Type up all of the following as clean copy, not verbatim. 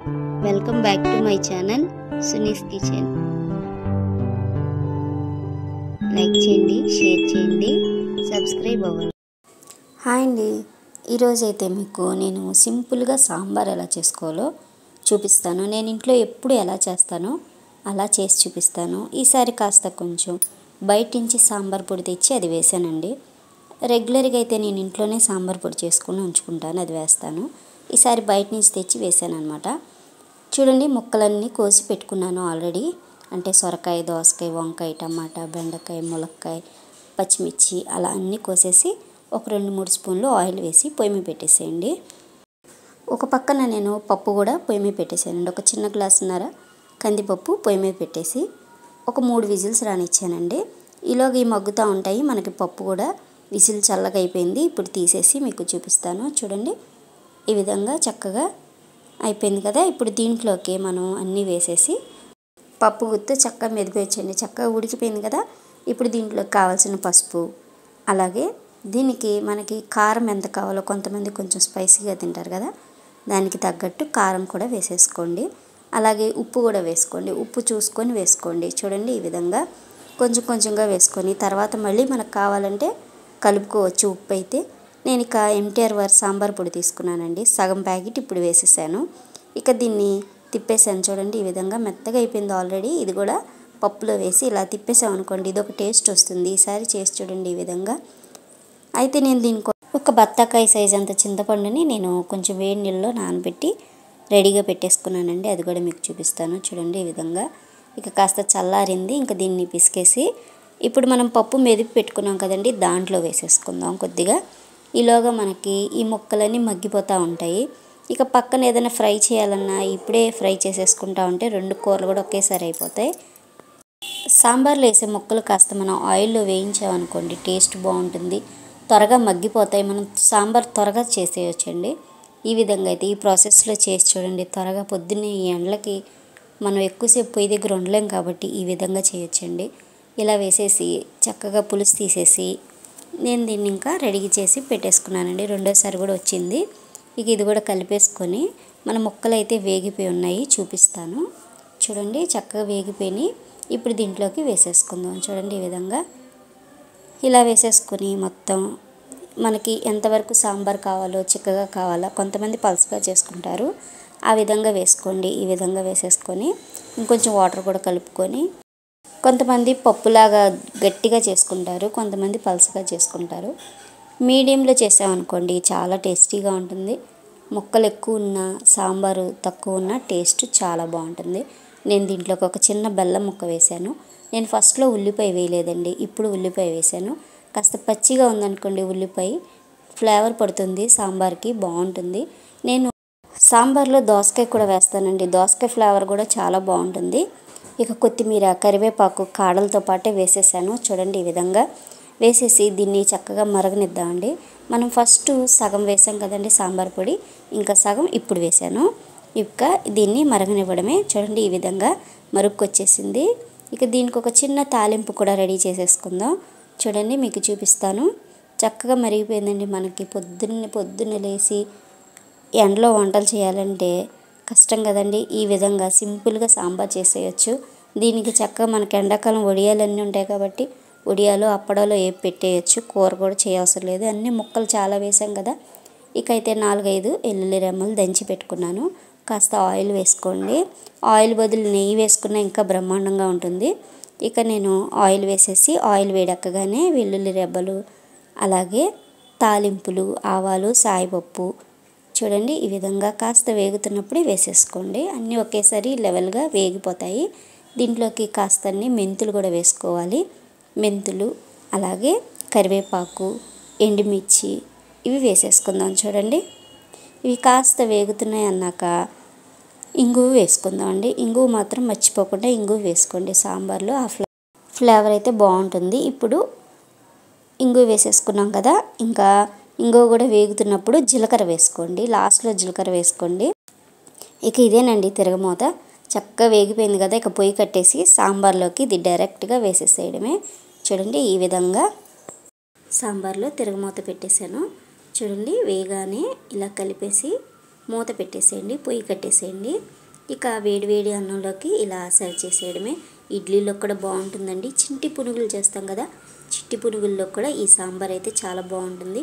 Welcome back to my channel Suni's kitchen. Like చేయండి, share చేయండి, subscribe అవ్వండి. హాయ్ అండి, ఈరోజైతే మీకు నేను సింపుల్గా సాంబార్ ఎలా చేసుకోవాలో చూపిస్తాను. నేను ఇంట్లో ఎప్పుడు ఎలా చేస్తానో అలా చేసి చూపిస్తాను. ఈసారి కాస్త కొంచెం బయట నుంచి సాంబార్ పొడి తెచ్చి అది వేసానండి. రెగ్యులర్గా అయితే నేను ఇంట్లోనే సాంబార్ పొడి చేసుకుని ఉంచుకుంటాను, అది వేస్తాను. ఈసారి బయట నుంచి తెచ్చి వేసాను అనమాట. చూడండి, ముక్కలన్నీ కోసి పెట్టుకున్నాను ఆల్రెడీ. అంటే సొరకాయ, దోసకాయ, వంకాయ, టమాటా, బెండకాయ, ములక్కాయ, పచ్చిమిర్చి అలా అన్నీ కోసేసి ఒక 2-3 స్పూన్లు ఆయిల్ వేసి పొయ్యి మీద పెట్టేసేయండి. ఒక పక్కన నేను పప్పు కూడా పొయ్యి మీద పెట్టేసానండి. ఒక చిన్న గ్లాసున్నర కందిపప్పు పొయ్యి మీద పెట్టేసి ఒక 3 విజిల్స్ రానిచ్చానండి. ఈలోగా ఈ మగ్గుతూ ఉంటాయి. మనకి పప్పు కూడా విజిల్ చల్లగా అయిపోయింది. ఇప్పుడు తీసేసి మీకు చూపిస్తాను. చూడండి, ఈ విధంగా చక్కగా అయిపోయింది కదా. ఇప్పుడు దీంట్లోకి మనం అన్నీ వేసేసి పప్పు గుత్తు చక్కగా మెదిపేయచ్చండి. చక్కగా ఉడికిపోయింది కదా. ఇప్పుడు దీంట్లోకి కావాల్సిన పసుపు, అలాగే దీనికి మనకి కారం ఎంత కావాలో, కొంతమంది కొంచెం స్పైసీగా తింటారు కదా, దానికి తగ్గట్టు కారం కూడా వేసేసుకోండి. అలాగే ఉప్పు కూడా వేసుకోండి. ఉప్పు చూసుకొని వేసుకోండి. చూడండి, ఈ విధంగా కొంచెం కొంచెంగా వేసుకొని తర్వాత మళ్ళీ మనకు కావాలంటే కలుపుకోవచ్చు. ఉప్పు అయితే నేను ఇక ఎంటీఆర్ వారి సాంబార్ పొడి తీసుకున్నానండి, సగం ప్యాకెట్ ఇప్పుడు వేసేసాను. ఇక దీన్ని తిప్పేసాను. చూడండి, ఈ విధంగా మెత్తగా అయిపోయింది ఆల్రెడీ. ఇది కూడా పప్పులో వేసి ఇలా తిప్పేసాం అనుకోండి, ఇది ఒక టేస్ట్ వస్తుంది. ఈసారి చేసి చూడండి ఈ విధంగా. అయితే నేను దీనికి ఒక బత్తాకాయ సైజ్ అంత చింతపండుని నేను కొంచెం వేడి నీళ్ళలో నానబెట్టి రెడీగా పెట్టేసుకున్నానండి. అది కూడా మీకు చూపిస్తాను. చూడండి, ఈ విధంగా ఇక కాస్త చల్లారింది. ఇంకా దీన్ని పిసికేసి ఇప్పుడు మనం పప్పు మెదిపి పెట్టుకున్నాం కదండి, దాంట్లో వేసేసుకుందాం కొద్దిగా. ఈలోగా మనకి ఈ ముక్కలన్నీ మగ్గిపోతూ ఉంటాయి. ఇక పక్కన ఏదైనా ఫ్రై చేయాలన్నా ఇప్పుడే ఫ్రై చేసేసుకుంటా ఉంటే 2 కూరలు కూడా ఒకేసారి అయిపోతాయి. సాంబార్లో వేసే ముక్కలు కాస్త మనం ఆయిల్లో వేయించామనుకోండి, టేస్ట్ బాగుంటుంది, త్వరగా మగ్గిపోతాయి. మనం సాంబార్ త్వరగా చేసేయచ్చండి. ఈ విధంగా అయితే ఈ ప్రాసెస్లో చేసి చూడండి. త్వరగా పొద్దున్నే ఈ ఎండలకి మనం ఎక్కువసేపు పొయ్యి దగ్గర ఉండలేం కాబట్టి ఈ విధంగా చేయొచ్చండి. ఇలా వేసేసి చక్కగా పులుసు తీసేసి నేను దీన్ని ఇంకా రెడీ చేసి పెట్టేసుకున్నానండి. రెండోసారి కూడా వచ్చింది. ఇక ఇది కూడా కలిపేసుకొని మన ముక్కలు అయితే వేగిపోయి ఉన్నాయి, చూపిస్తాను. చూడండి, చక్కగా వేగిపోయి ఇప్పుడు దీంట్లోకి వేసేసుకుందాం. చూడండి, ఈ విధంగా ఇలా వేసేసుకొని మొత్తం మనకి ఎంతవరకు సాంబార్ కావాలో, చిక్కగా కావాలా, కొంతమంది పలుచగా చేసుకుంటారు, ఆ విధంగా వేసుకోండి. ఈ విధంగా వేసేసుకొని ఇంకొంచెం వాటర్ కూడా కలుపుకొని, కొంతమంది పప్పులాగా గట్టిగా చేసుకుంటారు, కొంతమంది పలుచగా చేసుకుంటారు. మీడియంలో చేసామనుకోండి చాలా టేస్టీగా ఉంటుంది. ముక్కలు ఎక్కువ ఉన్నా, సాంబారు తక్కువ ఉన్నా టేస్ట్ చాలా బాగుంటుంది. నేను దీంట్లోకి ఒక చిన్న బెల్లం ముక్క వేశాను. నేను ఫస్ట్లో ఉల్లిపాయ వేయలేదండి, ఇప్పుడు ఉల్లిపాయ వేశాను. కాస్త పచ్చిగా ఉందనుకోండి ఉల్లిపాయ, ఫ్లేవర్ పడుతుంది సాంబార్కి, బాగుంటుంది. నేను సాంబార్లో దోసకాయ కూడా వేస్తానండి, దోసకాయ ఫ్లేవర్ కూడా చాలా బాగుంటుంది. ఇక కొత్తిమీర, కరివేపాకు కాడలతో పాటే వేసేసాను. చూడండి, ఈ విధంగా వేసేసి దీన్ని చక్కగా మరగనిద్దామండి. మనం ఫస్ట్ సగం వేసాం కదండి సాంబార్ పొడి, ఇంకా సగం ఇప్పుడు వేసాను. ఇక దీన్ని మరగనివ్వడమే. చూడండి, ఈ విధంగా మరుగుకొచ్చేసింది. ఇక దీనికి ఒక చిన్న తాలింపు కూడా రెడీ చేసేసుకుందాం. చూడండి, మీకు చూపిస్తాను. చక్కగా మరిగిపోయిందండి. మనకి పొద్దున్న లేసి ఎండలో వంటలు చేయాలంటే కష్టం కదండి. ఈ విధంగా సింపుల్గా సాంబార్ చేసేయచ్చు. దీనికి చక్కగా మనకి ఎండాకాలం వడియాలన్నీ ఉంటాయి కాబట్టి వడియాలు, అప్పడాలు ఏ పెట్టేయచ్చు. కూర కూడా చేయవసరం లేదు. అన్ని ముక్కలు చాలా వేసాం కదా. ఇక అయితే 4-5 వెల్లుల్లి రెమ్మలు దంచి పెట్టుకున్నాను. కాస్త ఆయిల్ వేసుకోండి. ఆయిల్ బదులు నెయ్యి వేసుకున్నా ఇంకా బ్రహ్మాండంగా ఉంటుంది. ఇక నేను ఆయిల్ వేసేసి ఆయిల్ వేడెక్కగానే వెల్లుల్లి రెబ్బలు, అలాగే తాలింపులు, ఆవాలు, సాయిపప్పు, చూడండి ఈ విధంగా కాస్త వేగుతున్నప్పుడే వేసేసుకోండి. అన్నీ ఒకేసారి లెవెల్గా వేగిపోతాయి. దీంట్లోకి కాస్త మెంతులు కూడా వేసుకోవాలి. మెంతులు, అలాగే కరివేపాకు, ఎండుమిర్చి ఇవి వేసేసుకుందాం. చూడండి, ఇవి కాస్త వేగుతున్నాయి అన్నాక ఇంగువ వేసుకుందాం అండి. ఇంగువ మాత్రం మర్చిపోకుండా ఇంగువ వేసుకోండి సాంబార్లో, ఆ ఫ్లేవర్ అయితే బాగుంటుంది. ఇప్పుడు ఇంగువ వేసేసుకున్నాం కదా. ఇంకా ఇంగువ కూడా వేగుతున్నప్పుడు జీలకర్ర వేసుకోండి. లాస్ట్లో జీలకర్ర వేసుకోండి. ఇక ఇదేనండి తిరగమూత. చక్కగా వేగిపోయింది కదా. ఇక పొయ్యి కట్టేసి సాంబార్లోకి ఇది డైరెక్ట్గా వేసేసేయడమే. చూడండి, ఈ విధంగా సాంబార్లో తిరగమూత పెట్టేశాను. చూడండి, వేగానే ఇలా కలిపేసి మూత పెట్టేసేయండి, పొయ్యి కట్టేసేయండి. ఇక వేడివేడి అన్నంలోకి ఇలా సర్వ్ చేసేయడమే. ఇడ్లీలో కూడా బాగుంటుందండి. చింటి పునుగులు చేస్తాం కదా, చిట్టి పునుగుల్లో కూడా ఈ సాంబార్ అయితే చాలా బాగుంటుంది.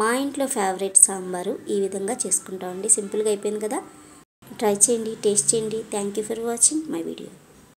మా ఇంట్లో ఫేవరెట్ సాంబారు ఈ విధంగా చేసుకుంటామండి. సింపుల్గా అయిపోయింది కదా, ట్రై చేయండి, టేస్ట్ చేయండి. Thank you for watching my video.